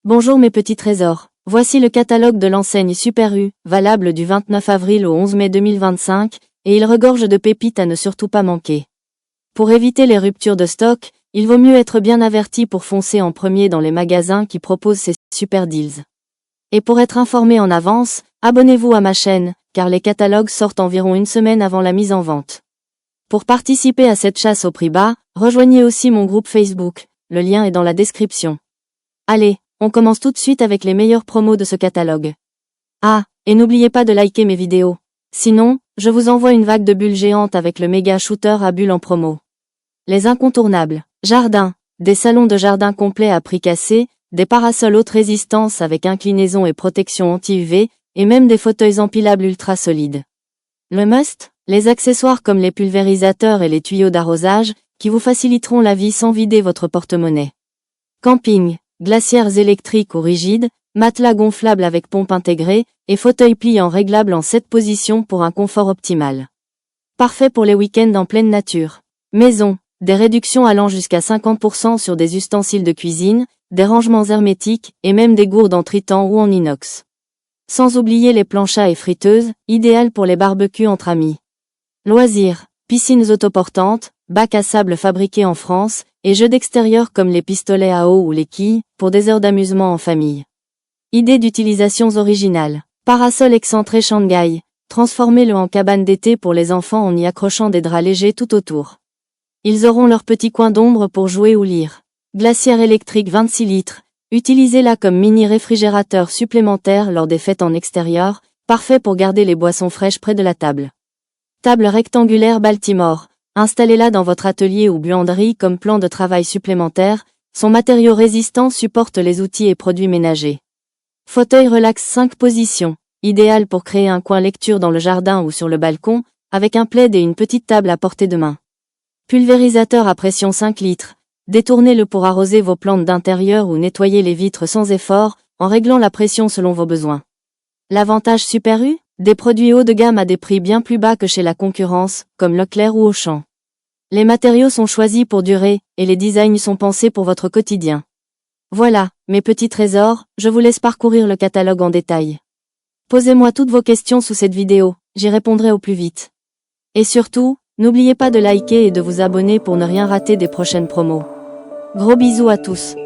Bonjour mes petits trésors, voici le catalogue de l'enseigne Super U, valable du 29 avril au 11 mai 2025, et il regorge de pépites à ne surtout pas manquer. Pour éviter les ruptures de stock, il vaut mieux être bien averti pour foncer en premier dans les magasins qui proposent ces super deals. Et pour être informé en avance, abonnez-vous à ma chaîne, car les catalogues sortent environ une semaine avant la mise en vente. Pour participer à cette chasse au prix bas, rejoignez aussi mon groupe Facebook, le lien est dans la description. Allez, on commence tout de suite avec les meilleures promos de ce catalogue. Ah, et n'oubliez pas de liker mes vidéos. Sinon, je vous envoie une vague de bulles géantes avec le méga shooter à bulles en promo. Les incontournables. Jardin. Des salons de jardin complets à prix cassé, des parasols haute résistance avec inclinaison et protection anti-UV, et même des fauteuils empilables ultra solides. Le must, les accessoires comme les pulvérisateurs et les tuyaux d'arrosage, qui vous faciliteront la vie sans vider votre porte-monnaie. Camping, glacières électriques ou rigides, matelas gonflables avec pompe intégrée, et fauteuils pliants réglables en 7 positions pour un confort optimal. Parfait pour les week-ends en pleine nature. Maison, des réductions allant jusqu'à 50% sur des ustensiles de cuisine, des rangements hermétiques, et même des gourdes en tritan ou en inox. Sans oublier les planches à et friteuses, idéales pour les barbecues entre amis. Loisirs, piscines autoportantes, bacs à sable fabriqués en France, et jeux d'extérieur comme les pistolets à eau ou les quilles, pour des heures d'amusement en famille. Idées d'utilisations originales. Parasol excentré Shanghai. Transformez-le en cabane d'été pour les enfants en y accrochant des draps légers tout autour. Ils auront leur petit coin d'ombre pour jouer ou lire. Glacière électrique 26 litres. Utilisez-la comme mini réfrigérateur supplémentaire lors des fêtes en extérieur, parfait pour garder les boissons fraîches près de la table. Table rectangulaire Baltimore. Installez-la dans votre atelier ou buanderie comme plan de travail supplémentaire, son matériau résistant supporte les outils et produits ménagers. Fauteuil relax 5 positions, idéal pour créer un coin lecture dans le jardin ou sur le balcon, avec un plaid et une petite table à portée de main. Pulvérisateur à pression 5 litres, détournez-le pour arroser vos plantes d'intérieur ou nettoyer les vitres sans effort, en réglant la pression selon vos besoins. L'avantage Super U, des produits haut de gamme à des prix bien plus bas que chez la concurrence, comme Leclerc ou Auchan. Les matériaux sont choisis pour durer, et les designs sont pensés pour votre quotidien. Voilà, mes petits trésors, je vous laisse parcourir le catalogue en détail. Posez-moi toutes vos questions sous cette vidéo, j'y répondrai au plus vite. Et surtout, n'oubliez pas de liker et de vous abonner pour ne rien rater des prochaines promos. Gros bisous à tous.